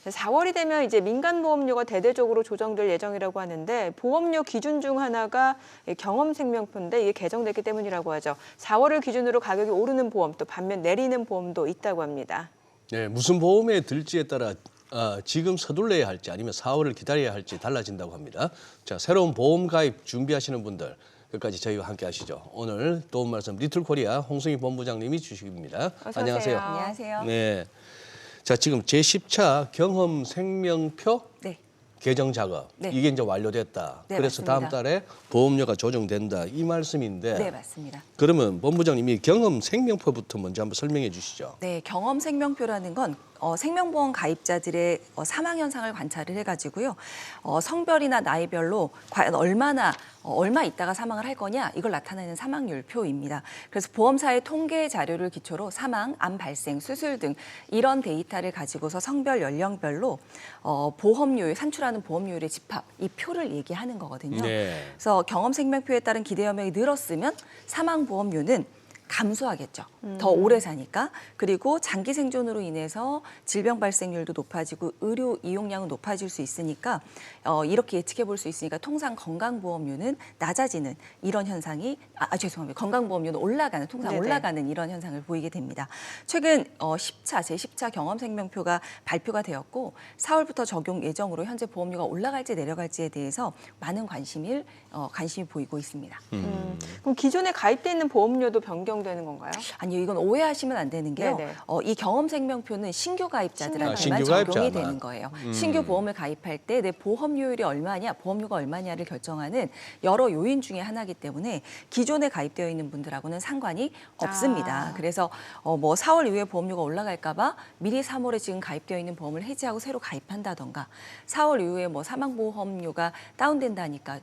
4월이 되면 이제 민간보험료가 대대적으로 조정될 예정이라고 하는데 보험료 기준 중 하나가 경험생명표인데 이게 개정됐기 때문이라고 하죠. 4월을 기준으로 가격이 오르는 보험 또 반면 내리는 보험도 있다고 합니다. 네, 무슨 보험에 들지에 따라 지금 서둘러야 할지 아니면 4월을 기다려야 할지 달라진다고 합니다. 자, 새로운 보험 가입 준비하시는 분들 끝까지 저희와 함께 하시죠. 오늘 도움 말씀 리틀코리아 홍승희 본부장님이 주식입니다. 어서 안녕하세요. 오세요. 안녕하세요. 네. 자, 지금 제10차 경험 생명표 네. 개정 작업 네. 이게 이제 완료됐다. 네, 그래서 맞습니다. 다음 달에 보험료가 조정된다 이 말씀인데 네, 맞습니다. 그러면 본부장님이 경험 생명표부터 먼저 한번 설명해 주시죠. 네, 경험 생명표라는 건 생명보험 가입자들의 사망 현상을 관찰을 해가지고요. 성별이나 나이별로 과연 얼마 있다가 사망을 할 거냐 이걸 나타내는 사망률 표입니다. 그래서 보험사의 통계 자료를 기초로 사망, 암 발생, 수술 등 이런 데이터를 가지고서 성별, 연령별로 보험료율, 산출하는 보험료율의 집합 이 표를 얘기하는 거거든요. 네. 그래서 경험 생명표에 따른 기대연명이 늘었으면 사망 보험료는 감소하겠죠. 더 오래 사니까. 그리고 장기 생존으로 인해서 질병 발생률도 높아지고 의료 이용량은 높아질 수 있으니까 이렇게 예측해 볼 수 있으니까 통상 건강보험료는 낮아지는 이런 현상이 죄송합니다. 건강보험료는 올라가는 통상 네네. 올라가는 이런 현상을 보이게 됩니다. 최근 제10차 경험생명표가 발표가 되었고 4월부터 적용 예정으로 현재 보험료가 올라갈지 내려갈지에 대해서 많은 관심이 보이고 있습니다. 그럼 기존에 가입돼 있는 보험료도 변경되는 건가요? 아니요, 이건 오해하시면 안 되는 게요. 네네. 이 경험생명표는 신규 가입자들한테만 신규 적용이 가입자만. 되는 거예요. 신규 보험을 가입할 때 내 보험료율이 얼마냐, 보험료가 얼마냐를 결정하는 여러 요인 중에 하나이기 때문에 기존에 가입되어 있는 분들하고는 상관이 없습니다. 그래서 4월 이후에 보험료가 올라갈까 봐 미리 3월에 지금 가입되어 있는 보험을 해지하고 새로 가입한다던가 4월 이후에 사망보험료가 다운된다니까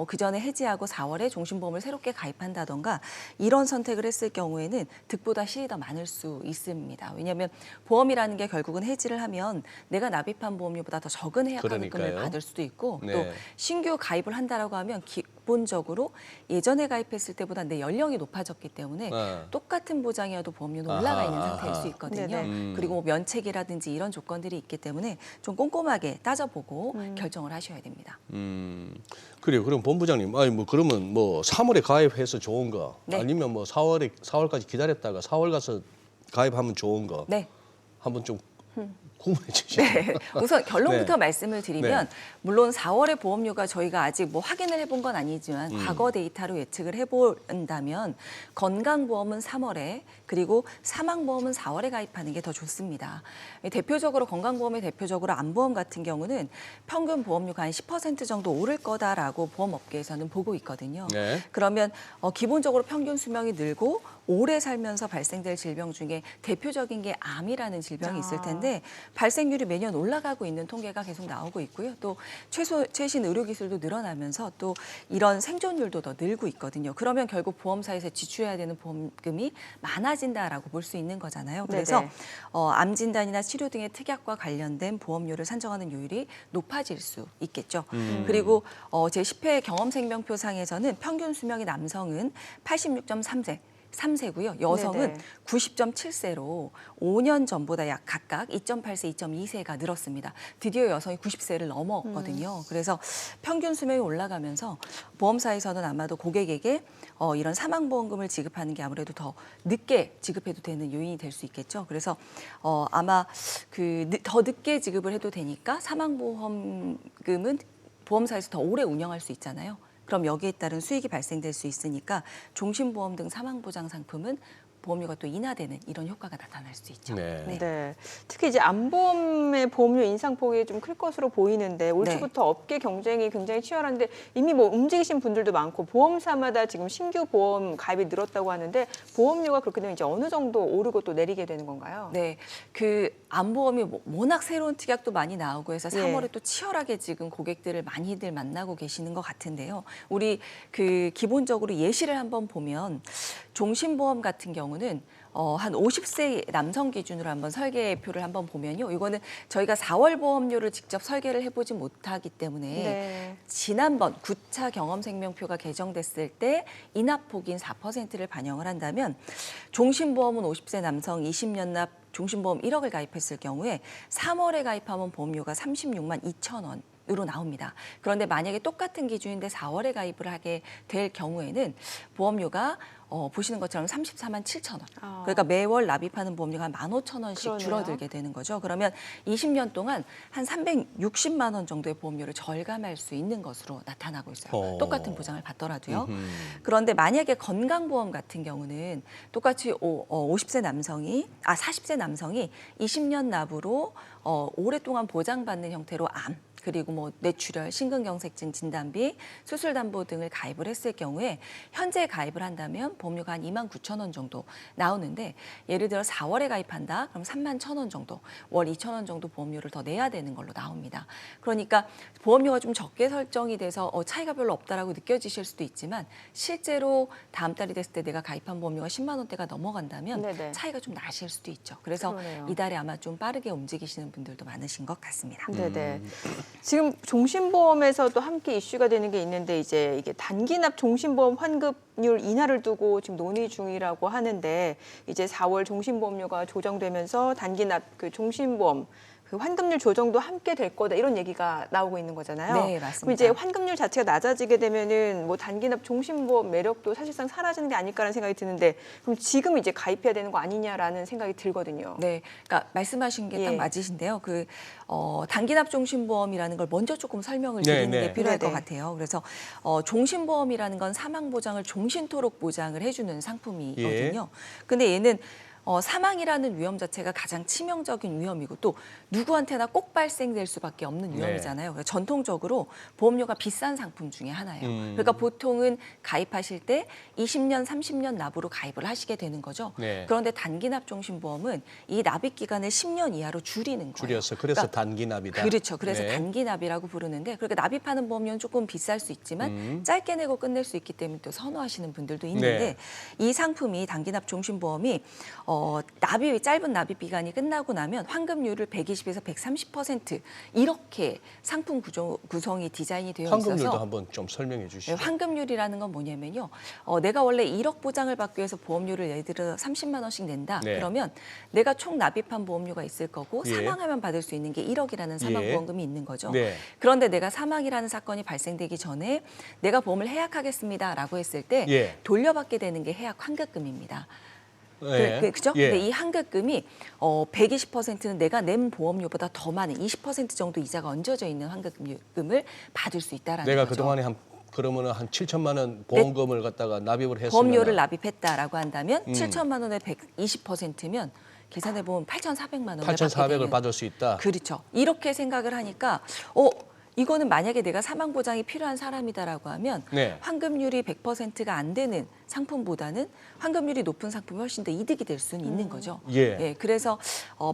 그 전에 해지하고 4월에 종신보험을 새롭게 가입한다던가 이런 선택을 했을 경우에는 득보다 실이 더 많을 수 있습니다. 왜냐하면 보험이라는 게 결국은 해지를 하면 내가 납입한 보험료보다 더 적은 해약하급금을 그러니까요. 받을 수도 있고 네. 또 신규 가입을 한다라고 하면 기본적으로 예전에 가입했을 때보다 내 연령이 높아졌기 때문에 똑같은 보장이어도 보험료는 올라가 있는 상태일 수 있거든요. 네네. 그리고 면책이라든지 이런 조건들이 있기 때문에 좀 꼼꼼하게 따져보고 결정을 하셔야 됩니다. 그래요. 그럼 본부장님, 그러면 3월에 가입해서 좋은 거, 네. 아니면 4월까지 기다렸다가 4월 가서 가입하면 좋은 거, 네. 한번 좀 구분해 주시죠. 네. 우선 결론부터 네. 말씀을 드리면 네. 물론 4월의 보험료가 저희가 아직 확인을 해본 건 아니지만 과거 데이터로 예측을 해본다면 건강보험은 3월에 그리고 사망보험은 4월에 가입하는 게 더 좋습니다. 대표적으로 건강보험의 대표적으로 암보험 같은 경우는 평균 보험료가 한 10% 정도 오를 거다라고 보험업계에서는 보고 있거든요. 네. 그러면 기본적으로 평균 수명이 늘고 오래 살면서 발생될 질병 중에 대표적인 게 암이라는 질병이 있을 텐데 발생률이 매년 올라가고 있는 통계가 계속 나오고 있고요. 또 최신 의료기술도 늘어나면서 또 이런 생존율도 더 늘고 있거든요. 그러면 결국 보험사에서 지출해야 되는 보험금이 많아진다라고 볼 수 있는 거잖아요. 그래서 암 진단이나 치료 등의 특약과 관련된 보험료를 산정하는 요율이 높아질 수 있겠죠. 그리고 제10회 경험생명표상에서는 평균 수명이 남성은 86.3세고요. 여성은 네네. 90.7세로 5년 전보다 약 각각 2.8세, 2.2세가 늘었습니다. 드디어 여성이 90세를 넘었거든요. 그래서 평균 수명이 올라가면서 보험사에서는 아마도 고객에게 이런 사망보험금을 지급하는 게 아무래도 더 늦게 지급해도 되는 요인이 될 수 있겠죠. 그래서 아마 더 늦게 지급을 해도 되니까 사망보험금은 보험사에서 더 오래 운영할 수 있잖아요. 그럼 여기에 따른 수익이 발생될 수 있으니까 종신보험 등 사망보장 상품은 보험료가 또 인하되는 이런 효과가 나타날 수 있죠. 네. 네. 특히 이제 암보험의 보험료 인상폭이 좀 클 것으로 보이는데 올 초부터 업계 경쟁이 굉장히 치열한데 이미 움직이신 분들도 많고 보험사마다 지금 신규 보험 가입이 늘었다고 하는데 보험료가 그렇게 되면 이제 어느 정도 오르고 또 내리게 되는 건가요? 네, 암보험이 워낙 새로운 특약도 많이 나오고 해서 3월에 또 치열하게 지금 고객들을 많이들 만나고 계시는 것 같은데요. 우리 기본적으로 예시를 한번 보면 종신보험 같은 경우는 한 50세 남성 기준으로 한번 설계표를 한번 보면요. 이거는 저희가 4월 보험료를 직접 설계를 해보지 못하기 때문에 지난번 9차 경험생명표가 개정됐을 때 인하폭인 4%를 반영을 한다면 종신보험은 50세 남성 20년 납 종신보험 1억을 가입했을 경우에 3월에 가입하면 보험료가 36만 2천 원. 으로 나옵니다. 그런데 만약에 똑같은 기준인데 4월에 가입을 하게 될 경우에는 보험료가 보시는 것처럼 34만 7천 원. 그러니까 매월 납입하는 보험료가 한 15,000원씩 그러네요. 줄어들게 되는 거죠. 그러면 20년 동안 한 360만 원 정도의 보험료를 절감할 수 있는 것으로 나타나고 있어요. 똑같은 보장을 받더라도요. 그런데 만약에 건강보험 같은 경우는 똑같이 40세 남성이 20년 납으로 오랫동안 보장받는 형태로 암, 그리고 뭐 뇌출혈, 심근경색증 진단비, 수술담보 등을 가입을 했을 경우에 현재 가입을 한다면 보험료가 한 2만 9천 원 정도 나오는데 예를 들어 4월에 가입한다 그럼 3만 1천 원 정도, 월 2천 원 정도 보험료를 더 내야 되는 걸로 나옵니다. 그러니까 보험료가 좀 적게 설정이 돼서 차이가 별로 없다라고 느껴지실 수도 있지만 실제로 다음 달이 됐을 때 내가 가입한 보험료가 10만 원대가 넘어간다면 네네. 차이가 좀 나실 수도 있죠. 그래서 그러네요. 이달에 아마 좀 빠르게 움직이시는 분들도 많으신 것 같습니다. 네네. 지금 종신보험에서도 함께 이슈가 되는 게 있는데 이제 이게 단기납 종신보험 환급률 인하를 두고 지금 논의 중이라고 하는데 이제 4월 종신보험료가 조정되면서 단기납 그 종신보험 그 환급률 조정도 함께 될 거다 이런 얘기가 나오고 있는 거잖아요. 네, 맞습니다. 그럼 이제 환급률 자체가 낮아지게 되면은 뭐 단기납 종신보험 매력도 사실상 사라지는 게 아닐까라는 생각이 드는데 그럼 지금 이제 가입해야 되는 거 아니냐라는 생각이 들거든요. 네, 그러니까 말씀하신 게 딱 예. 맞으신데요. 단기납 종신보험이라는 걸 먼저 조금 설명을 네, 드리는 네. 게 필요할 네네. 것 같아요. 그래서 종신보험이라는 건 사망 보장을 종신토록 보장을 해주는 상품이거든요. 근데 얘는 사망이라는 위험 자체가 가장 치명적인 위험이고 또 누구한테나 꼭 발생될 수밖에 없는 위험이잖아요. 그러니까 전통적으로 보험료가 비싼 상품 중에 하나예요. 그러니까 보통은 가입하실 때 20년, 30년 납으로 가입을 하시게 되는 거죠. 네. 그런데 단기납 종신보험은 이 납입 기간을 10년 이하로 줄이는 거예요. 줄여서 그래서 그러니까 단기납이다. 그렇죠. 그래서 네. 단기납이라고 부르는데 그렇게 납입하는 보험료는 조금 비쌀 수 있지만 짧게 내고 끝낼 수 있기 때문에 또 선호하시는 분들도 있는데 네. 이 상품이 단기납 종신보험이 짧은 납입 기간이 끝나고 나면 환급률을 120에서 130% 이렇게 상품 구성이 디자인이 되어 환급률도 있어서 한번 좀 설명해 주시죠. 네, 환급률이라는 건 뭐냐면요. 내가 원래 1억 보장을 받기 위해서 보험료를 예를 들어 30만 원씩 낸다. 네. 그러면 내가 총 납입한 보험료가 있을 거고 예. 사망하면 받을 수 있는 게 1억이라는 사망보험금이 있는 거죠. 네. 그런데 내가 사망이라는 사건이 발생되기 전에 내가 보험을 해약하겠습니다라고 했을 때 예. 돌려받게 되는 게 해약 환급금입니다. 네. 그죠? 예. 근데 이 환급금이 120%는 내가 낸 보험료보다 더 많은 20% 정도 이자가 얹어져 있는 환급금을 받을 수 있다라는 내가 거죠. 그동안에 그러면은 한 7천만 원 보험금을 갖다가 납입을 했으면 보험료를 납입했다라고 한다면 음. 7천만 원에 120%면 계산해 보면 8,400만 원을 8,400을 받을 수 있다. 그렇죠. 이렇게 생각을 하니까 이거는 만약에 내가 사망 보장이 필요한 사람이다라고 하면 네. 환급률이 100%가 안 되는 상품보다는 환급률이 높은 상품이 훨씬 더 이득이 될 수는 있는 거죠. 예. 그래서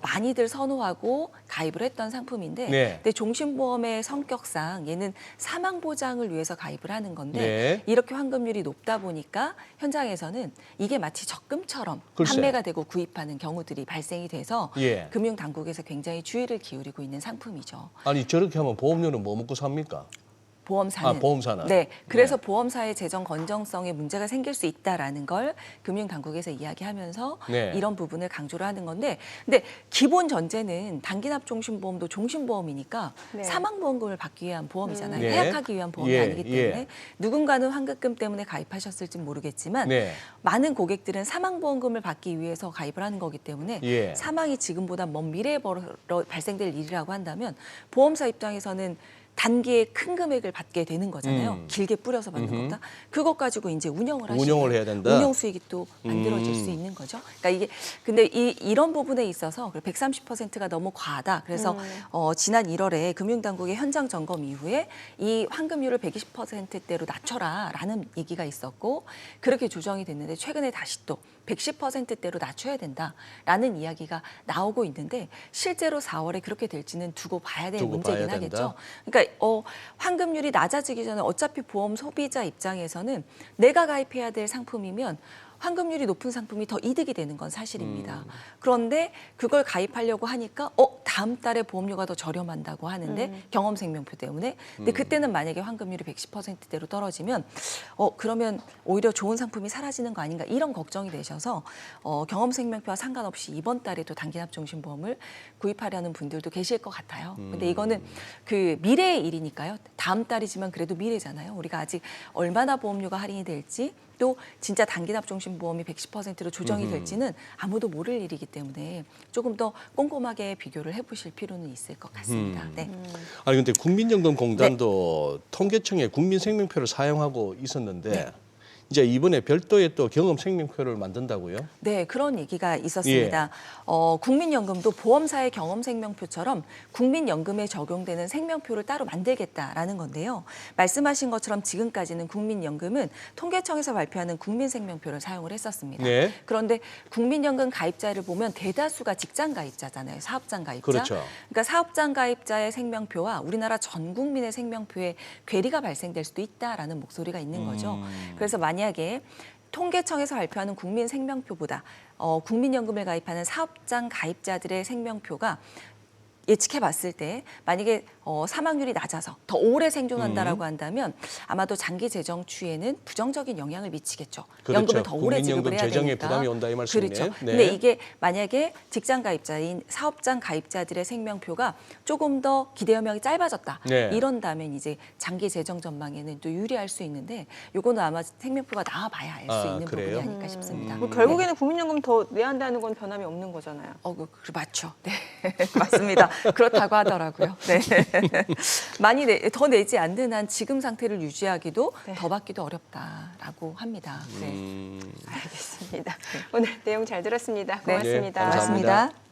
많이들 선호하고 가입을 했던 상품인데 네. 근데 종신보험의 성격상 얘는 사망 보장을 위해서 가입을 하는 건데 네. 이렇게 환급률이 높다 보니까 현장에서는 이게 마치 적금처럼 글쎄. 판매가 되고 구입하는 경우들이 발생이 돼서 예. 금융당국에서 굉장히 주의를 기울이고 있는 상품이죠. 아니 저렇게 하면 보험료는 뭐 먹고 삽니까? 보험사는. 보험사는. 네. 그래서 보험사의 재정 건정성에 문제가 생길 수 있다라는 걸 금융당국에서 이야기하면서 네. 이런 부분을 강조를 하는 건데 근데 기본 전제는 단기납 종신보험도 종신보험이니까 네. 사망보험금을 받기 위한 보험이잖아요. 네. 해약하기 위한 보험이 예, 아니기 때문에 예. 누군가는 환급금 때문에 가입하셨을지 모르겠지만 네. 많은 고객들은 사망보험금을 받기 위해서 가입을 하는 거기 때문에 예. 사망이 지금보다 먼 미래에 발생될 일이라고 한다면 보험사 입장에서는 단기에 큰 금액을 받게 되는 거잖아요. 길게 뿌려서 받는 것보다. 그것 가지고 이제 운영을 하시면 운영을 해야 된다? 운영 수익이 또 만들어질 수 있는 거죠. 그러니까 이게 근데 이런 부분에 있어서 130%가 너무 과하다. 그래서 지난 1월에 금융당국의 현장 점검 이후에 이 환급률을 120%대로 낮춰라라는 얘기가 있었고 그렇게 조정이 됐는데 최근에 다시 또 110%대로 낮춰야 된다라는 이야기가 나오고 있는데 실제로 4월에 그렇게 될지는 두고 봐야 될 문제긴 봐야 된다? 하겠죠. 그러니까 환급률이 낮아지기 전에 어차피 보험 소비자 입장에서는 내가 가입해야 될 상품이면 환급률이 높은 상품이 더 이득이 되는 건 사실입니다. 그런데 그걸 가입하려고 하니까 다음 달에 보험료가 더 저렴한다고 하는데 경험생명표 때문에. 근데 그때는 만약에 환급률이 110%대로 떨어지면 그러면 오히려 좋은 상품이 사라지는 거 아닌가 이런 걱정이 되셔서 경험생명표와 상관없이 이번 달에도 단기납종신보험을 구입하려는 분들도 계실 것 같아요. 근데 이거는 그 미래의 일이니까요. 다음 달이지만 그래도 미래잖아요. 우리가 아직 얼마나 보험료가 할인이 될지 또 진짜 단기납종신보험이 110%로 조정이 될지는 아무도 모를 일이기 때문에 조금 더 꼼꼼하게 비교를 해보실 필요는 있을 것 같습니다. 네. 아니 근데 국민연금공단도 통계청에 국민생명표를 사용하고 있었는데 네. 이제 이번에 별도의 또 경험생명표를 만든다고요? 네, 그런 얘기가 있었습니다. 국민연금도 보험사의 경험생명표처럼 국민연금에 적용되는 생명표를 따로 만들겠다라는 건데요. 말씀하신 것처럼 지금까지는 국민연금은 통계청에서 발표하는 국민생명표를 사용을 했었습니다. 네. 그런데 국민연금 가입자를 보면 대다수가 직장 가입자잖아요. 사업장 가입자. 그렇죠. 그러니까 사업장 가입자의 생명표와 우리나라 전 국민의 생명표에 괴리가 발생될 수도 있다라는 목소리가 있는 거죠. 그래서 만약에 통계청에서 발표하는 국민생명표보다 국민연금을 가입하는 사업장 가입자들의 생명표가 예측해봤을 때 만약에 사망률이 낮아서 더 오래 생존한다라고 한다면 아마도 장기 재정 추이에는 부정적인 영향을 미치겠죠. 그렇죠. 연금을 더 오래 지급을 해야 재정에 되니까. 부담이 온다 이 말씀이네. 그렇죠. 네. 근데 이게 만약에 직장 가입자인 사업장 가입자들의 생명표가 조금 더 기대 여명이 짧아졌다. 네. 이런다면 이제 장기 재정 전망에는 또 유리할 수 있는데 요거는 아마 생명표가 나와봐야 알 수 있는 그래요? 부분이 아닐까 싶습니다. 뭐 결국에는 국민연금 더 내야 한다는 건 변함이 없는 거잖아요. 맞죠. 네, 맞습니다. 그렇다고 하더라고요. 네. 많이 더 내지 않는 한 지금 상태를 유지하기도 더 받기도 어렵다라고 합니다. 네. 알겠습니다. 오늘 내용 잘 들었습니다. 네. 고맙습니다. 네, 감사합니다. 고맙습니다.